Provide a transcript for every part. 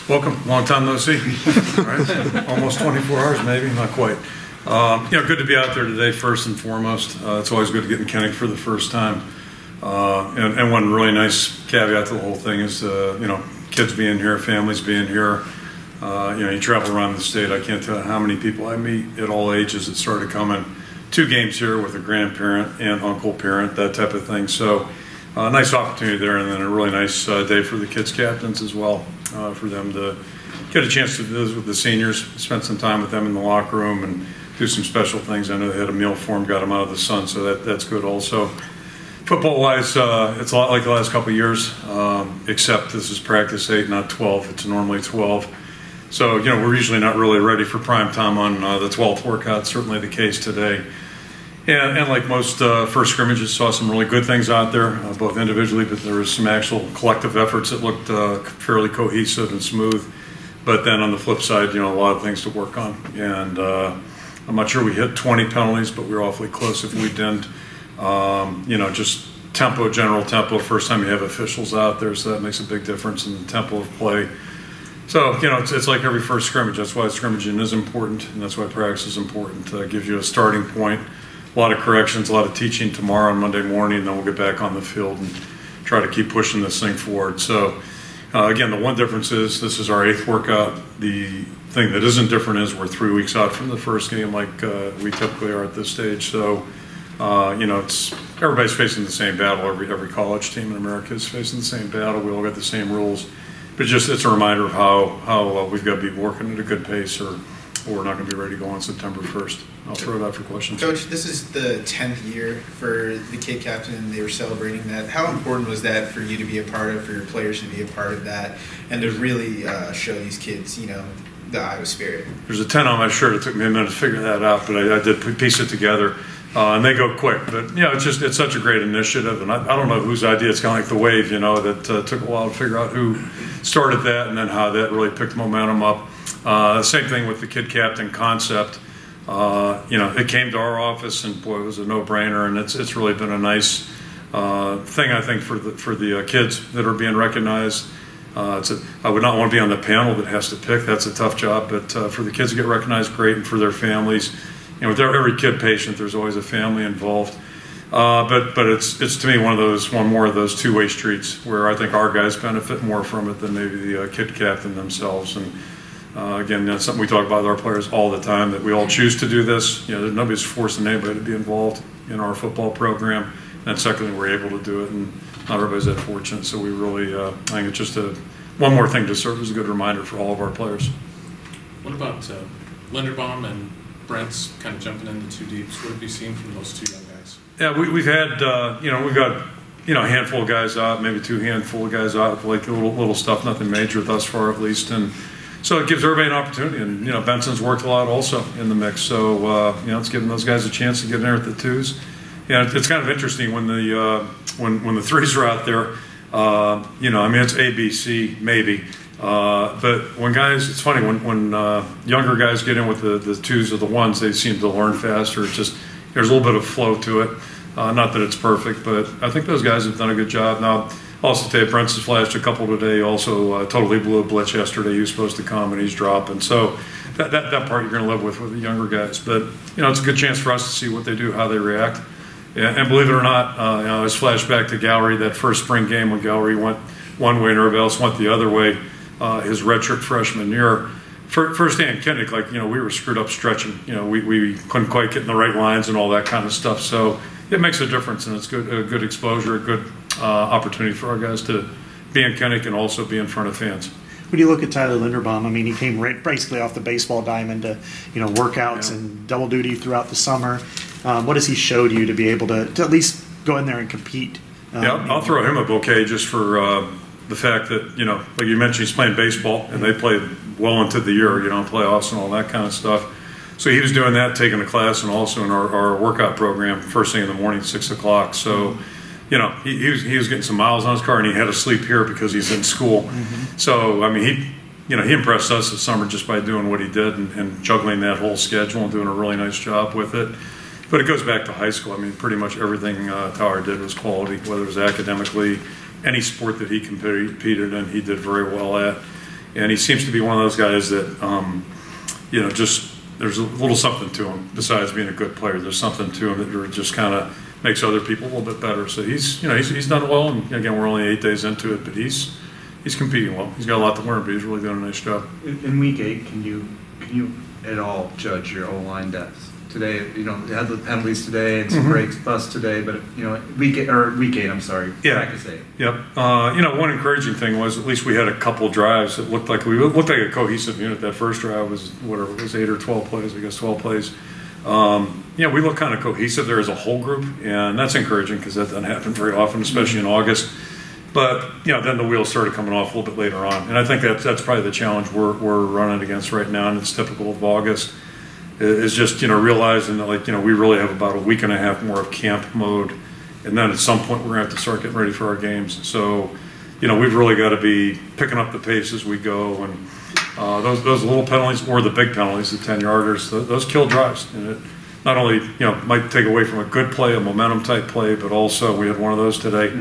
Welcome. Long time no see. Right? Almost 24 hours, maybe, not quite. Good to be out there today, first and foremost. It's always good to get in Kenny for the first time. And one really nice caveat to the whole thing is, kids being here, families being here. You travel around the state. I can't tell you how many people I meet at all ages that started coming to games here with a grandparent and uncle parent, that type of thing. So nice opportunity there, and then a really nice day for the kids captains as well, for them to get a chance to visit with the seniors, spend some time with them in the locker room and do some special things. I know they had a meal for them, got them out of the sun, so that's good also. Football-wise, it's a lot like the last couple of years, except this is practice 8, not 12. It's normally 12. So, we're usually not really ready for prime time on the 12th workout. Certainly the case today. And like most first scrimmages, saw some really good things out there, both individually, but there was some actual collective efforts that looked fairly cohesive and smooth. But then on the flip side, a lot of things to work on. And I'm not sure we hit 20 penalties, but we were awfully close if we didn't. Just tempo, general tempo, first time you have officials out there, so that makes a big difference in the tempo of play. So, it's like every first scrimmage. That's why scrimmaging is important, and that's why practice is important. It gives you a starting point. A lot of corrections, a lot of teaching tomorrow and Monday morning, and then we'll get back on the field and try to keep pushing this thing forward. So, again, the one difference is this is our 8th workout. The thing that isn't different is we're 3 weeks out from the first game like we typically are at this stage. So, it's everybody's facing the same battle. Every college team in America is facing the same battle. We all got the same rules. But just it's a reminder of how we've got to be working at a good pace, or we're not going to be ready to go on September 1st. I'll throw it out for questions. Coach, this is the 10th year for the kid captain, and they were celebrating that. How important was that for you to be a part of, for your players to be a part of that, and to really show these kids, the Iowa spirit? There's a 10 on my shirt. It took me a minute to figure that out, but I did piece it together. And they go quick, but it's such a great initiative, and I don't know whose idea. It's kind of like the wave, that took a while to figure out who started that, and then how that really picked momentum up. Same thing with the kid captain concept. It came to our office, and boy, it was a no-brainer, and it's really been a nice thing, I think, for the kids that are being recognized. I would not want to be on the panel that has to pick. That's a tough job, but for the kids to get recognized, great, and for their families. With every kid patient, there's always a family involved. But it's to me one more of those two-way streets where I think our guys benefit more from it than maybe the kid captain themselves. And again, that's something we talk about with our players all the time, that we all choose to do this. Nobody's forcing anybody to be involved in our football program. And secondly, we're able to do it, and not everybody's that fortunate. So we really, I think it's just one more thing to serve as a good reminder for all of our players. What about Linderbaum and Brent's kind of jumping in the two deeps? What have you seen from those two young guys? Yeah, we've had, we've got, a handful of guys out, maybe 2 handful of guys out, like little stuff, nothing major thus far at least. And so it gives everybody an opportunity. And, Benson's worked a lot also in the mix. So, it's giving those guys a chance to get in there at the 2s. It's kind of interesting when the 3s are out there, it's A, B, C, maybe. But when guys, it's funny, when younger guys get in with the 2s or the 1s, they seem to learn faster. There's a little bit of flow to it. Not that it's perfect, but I think those guys have done a good job. Now, also today, Brent's has flashed a couple today. Also, totally blew a blitz yesterday. He was supposed to come, and he's dropping. So that part you're going to live with the younger guys. But, it's a good chance for us to see what they do, how they react. Yeah, and believe it or not, I was flashed back to Gallery, that first spring game when Gallery went one way and everybody else went the other way. His redshirt freshman year, first day in Kinnick, we were screwed up stretching. We couldn't quite get in the right lines and all that kind of stuff. So it makes a difference, and it's good exposure, a good opportunity for our guys to be in Kinnick and also be in front of fans. When you look at Tyler Linderbaum, he came basically off the baseball diamond to, workouts and double duty throughout the summer. What has he showed you to be able to at least go in there and compete? I'll throw him a bouquet just for the fact that, like you mentioned, he's playing baseball, and they played well into the year, playoffs and all that kind of stuff. So he was doing that, taking a class, and also in our workout program first thing in the morning, 6 o'clock. So, he was getting some miles on his car, and he had to sleep here because he's in school. Mm-hmm. So, he impressed us this summer just by doing what he did and juggling that whole schedule and doing a really nice job with it. But it goes back to high school. Pretty much everything Tyler did was quality, whether it was academically, any sport that he competed in, he did very well at. and he seems to be one of those guys that just there's a little something to him besides being a good player. There's something to him that just kind of makes other people a little bit better. So he's done well, and again, we're only 8 days into it, but he's competing well. He's got a lot to learn, but he's really doing a nice job. In week 8, can you at all judge your O-line depth? Today, they had the penalties today and some breaks bust today, but week 8, I'm sorry, practice 8. Yep. One encouraging thing was at least we had a couple drives that looked like a cohesive unit. That first drive was whatever it was, 8 or 12 plays. I guess 12 plays. We look kind of cohesive there as a whole group, and that's encouraging because that doesn't happen very often, especially in August. But then the wheels started coming off a little bit later on, and I think that's probably the challenge we're running against right now, and it's typical of August. Is just realizing that we really have about a week and a half more of camp mode, and then at some point we're gonna have to start getting ready for our games. So we've really got to be picking up the pace as we go, and those little penalties or the big penalties, the 10-yarders, those kill drives, and it not only might take away from a good play, a momentum type play, but also we had one of those today.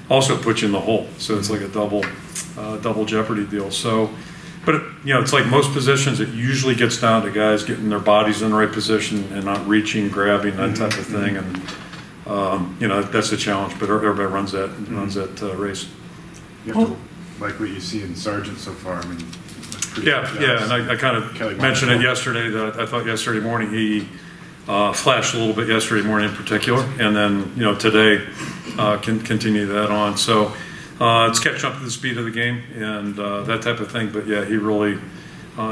Also puts you in the hole, so it's like a double jeopardy deal. So. But it's like most positions. It usually gets down to guys getting their bodies in the right position and not reaching, grabbing, that type of thing. And that's a challenge. But everybody runs that race. You have to like what you see in Sargent so far. I mean, yeah. And I kind of mentioned it yesterday. That I thought yesterday morning he flashed a little bit yesterday morning in particular, and then today can continue that on. So. It's catching up to the speed of the game and that type of thing. But yeah, he really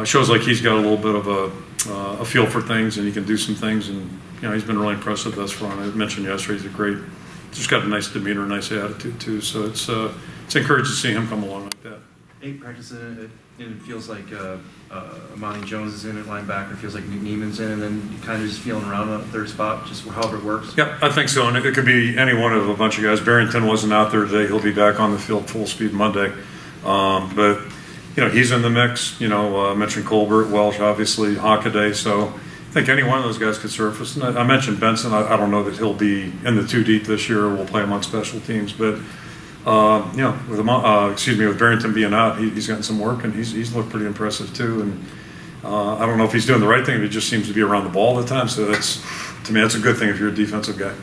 shows like he's got a little bit of a feel for things, and he can do some things. And he's been really impressive thus far. And I mentioned yesterday, just got a nice demeanor, nice attitude too. So it's encouraging to see him come along like that. 8 practices, it feels like Amani Jones is in at linebacker. It feels like Neiman's in, and then you kind of just feeling around on the third spot, just however it works. Yeah, I think so. And it could be any one of a bunch of guys. Barrington wasn't out there today. He'll be back on the field full speed Monday. But he's in the mix. I mentioned Colbert, Welsh, obviously, Hockaday. So I think any one of those guys could surface. And I mentioned Benson. I don't know that he'll be in the 2 deep this year. We'll play him on special teams, but. With Barrington being out, he's gotten some work, and he's looked pretty impressive too. And I don't know if he's doing the right thing, but he just seems to be around the ball all the time. So to me, that's a good thing if you're a defensive guy.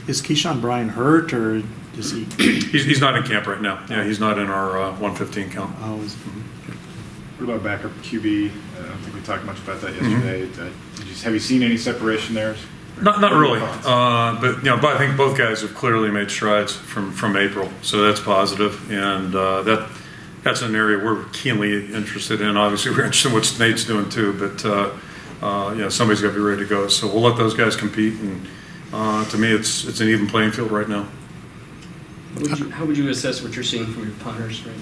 Is Keyshawn Bryan hurt, or is he? He's not in camp right now. Yeah, he's not in our 115 count. Oh, what about backup QB? I don't think we talked much about that yesterday. Have you seen any separation there? Not really, but I think both guys have clearly made strides from April, so that's positive, and that's an area we're keenly interested in. Obviously, we're interested in what Nate's doing too, but somebody's got to be ready to go. So we'll let those guys compete, and to me, it's an even playing field right now. How would you assess what you're seeing from your punters right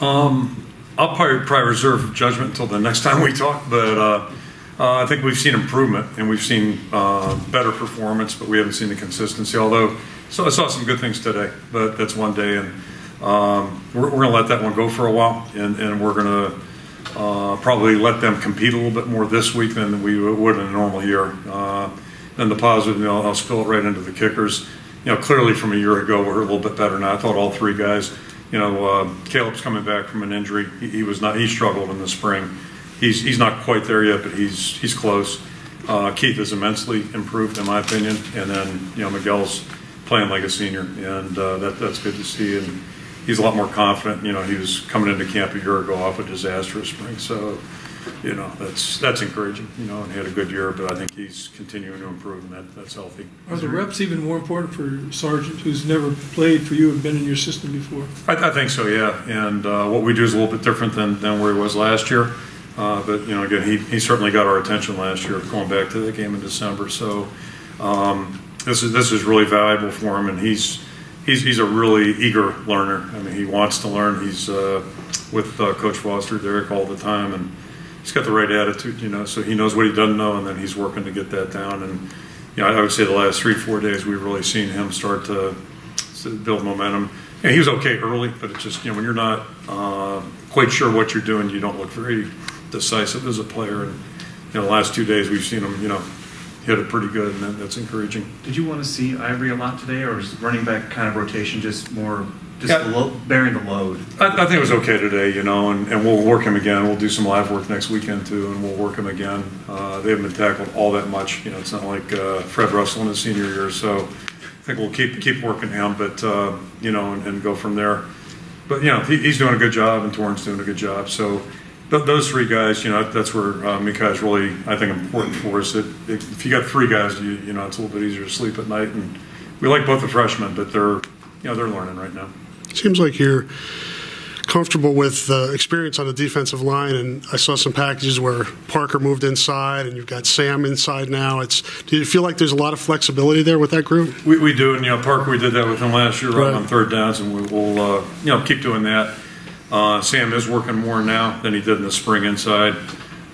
now? I'll probably reserve judgment until the next time we talk, but. I think we've seen improvement, and we've seen better performance, but we haven't seen the consistency. Although, I saw some good things today, but that's one day, and we're going to let that one go for a while, and we're going to probably let them compete a little bit more this week than we would in a normal year. Then the positive, I'll spill it right into the kickers. Clearly from a year ago, we're a little bit better now. I thought all 3 guys. Caleb's coming back from an injury. He struggled in the spring. He's not quite there yet, but he's close. Keith has immensely improved, in my opinion, and then Miguel's playing like a senior, and that's good to see. And he's a lot more confident. He was coming into camp a year ago off a disastrous spring, so that's encouraging. And he had a good year, but I think he's continuing to improve, and that's healthy. Are the reps even more important for Sargent, who's never played for you and been in your system before? I think so, yeah. And what we do is a little bit different than where he was last year. But again, he certainly got our attention last year, going back to the game in December. So this is really valuable for him, and he's a really eager learner. I mean, he wants to learn. He's with Coach Foster, Derek, all the time, and he's got the right attitude. So he knows what he doesn't know, and then he's working to get that down. And I would say the last 3-4 days we've really seen him start to build momentum. And he was okay early, but it's just when you're not quite sure what you're doing, you don't look very decisive as a player. And the last 2 days we've seen him hit it pretty good, and that's encouraging. Did you want to see Ivory a lot today, or is running back kind of rotation just more bearing the load? I think it was okay today, you know, and we'll work him again. We'll do some live work next weekend too, and we'll work him again. They haven't been tackled all that much, you know. It's not like Fred Russell in his senior year, so I think we'll keep working him, but you know, and go from there. But you know, he's doing a good job, and Torrance doing a good job. So those three guys, you know, that's where Mika is really, I think, important for us. If you got three guys, you know, it's a little bit easier to sleep at night. And we like both the freshmen, but they're learning right now. Seems like you're comfortable with experience on the defensive line, and I saw some packages where Parker moved inside, and you've got Sam inside now. Do you feel like there's a lot of flexibility there with that group? We do, and you know, Parker, we did that with him last year right on third downs, and we'll you know, keep doing that. Sam is working more now than he did in the spring inside.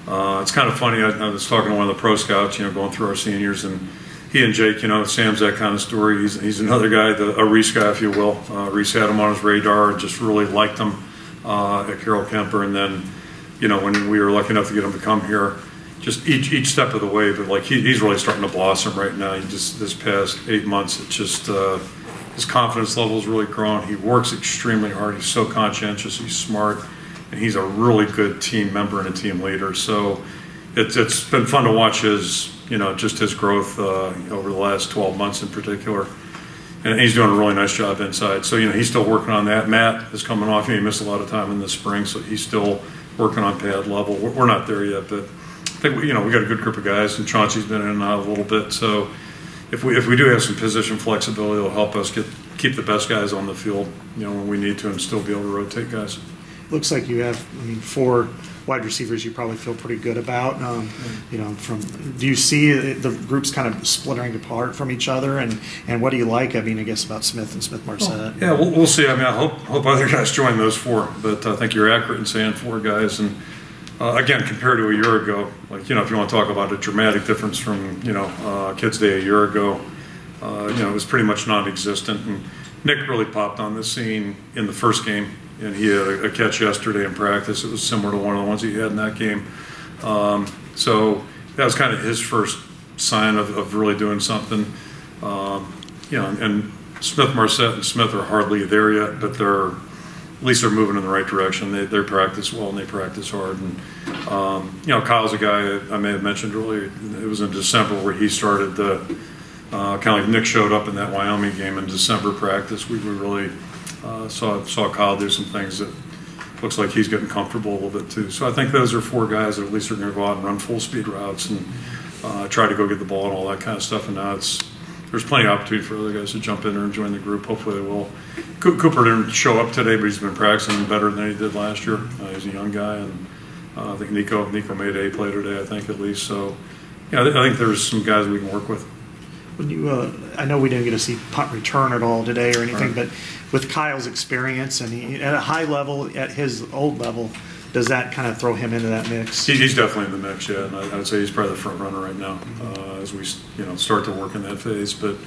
It's kind of funny. I was talking to one of the pro scouts, you know, going through our seniors, and he and Jake, you know, Sam's that kind of story. He's another guy, a Reese guy, if you will. Reese had him on his radar and just really liked him at Carroll Kemper. And then, you know, when we were lucky enough to get him to come here, just each step of the way. But like he's really starting to blossom right now. He just this past 8 months, it's just his confidence level is really growing. He works extremely hard. He's so conscientious. He's smart, and he's a really good team member and a team leader. So it's been fun to watch his. You know, just his growth over the last 12 months in particular. And he's doing a really nice job inside. So, you know, he's still working on that. Matt is coming off. He missed a lot of time in the spring, so he's still working on pad level. We're not there yet, but I think, you know, we got a good group of guys, and Chauncey's been in and out a little bit. So if we do have some position flexibility, it'll help us keep the best guys on the field, you know, when we need to, and still be able to rotate guys. Looks like you have, I mean, 4 wide receivers you probably feel pretty good about. You know, do you see the groups kind of splintering apart from each other, and what do you like? I mean, I guess about Smith and Smith-Marset. Yeah, we'll see. I mean, I hope other guys join those 4, but I think you're accurate in saying 4 guys. And again, compared to a year ago, like, you know, if you want to talk about a dramatic difference from, you know, Kids Day a year ago, you know, it was pretty much non-existent. And Nick really popped on the scene in the first game. And he had a catch yesterday in practice. It was similar to one of the ones he had in that game. So that was kind of his first sign of really doing something. You know, and Smith-Marset and Smith are hardly there yet, but at least they're moving in the right direction. They practice well and they practice hard. And you know, Kyle's a guy I may have mentioned earlier. It was in December where he started kind of like Nick showed up in that Wyoming game in December practice. We really saw Kyle do some things that looks like he's getting comfortable a little bit too. So I think those are 4 guys that at least are going to go out and run full speed routes and try to go get the ball and all that kind of stuff. And now there's plenty of opportunity for other guys to jump in there and join the group. Hopefully they will. Cooper didn't show up today, but he's been practicing better than he did last year. He's a young guy, and I think Nico made a play today, I think, at least. So yeah, I think there's some guys we can work with. When you, I know we didn't get to see punt return at all today or anything, but with Kyle's experience and he, at a high level, at his old level, does that kind of throw him into that mix? He's definitely in the mix, yeah. And I would say he's probably the front runner right now as we start to work in that phase. But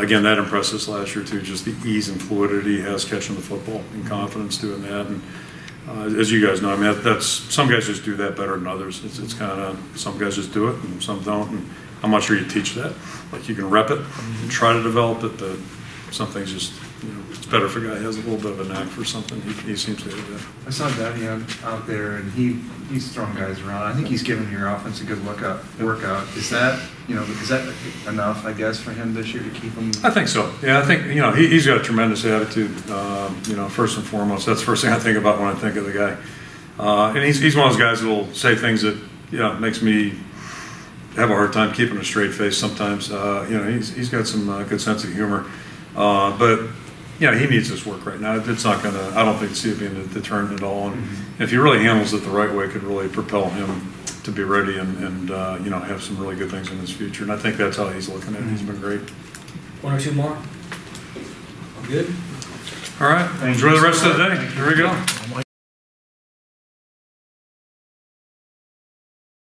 again, that impressed us last year too. Just the ease and fluidity he has catching the football and confidence doing that. And as you guys know, I mean, that's some guys just do that better than others. It's kind of some guys just do it and some don't. And I'm not sure you teach that. Like, you can rep it and try to develop it, but some things just, it's better if a guy has a little bit of a knack for something. He seems to do that. I saw Daddy out there, and he's throwing guys around. I think he's giving your offense a good workout. Is that enough, I guess, for him this year to keep him? I think so. Yeah, I think he's got a tremendous attitude. First and foremost, that's the first thing I think about when I think of the guy. And he's one of those guys that will say things that makes me have a hard time keeping a straight face sometimes. He's got some good sense of humor, but he needs this work right now. It's not gonna. I don't see it being a deterrent at all. And if he really handles it the right way, it could really propel him to be ready and have some really good things in his future. And I think that's how he's looking at it. He's been great. 1 or 2 more. Good. All right. Enjoy the rest of the day. Here we go.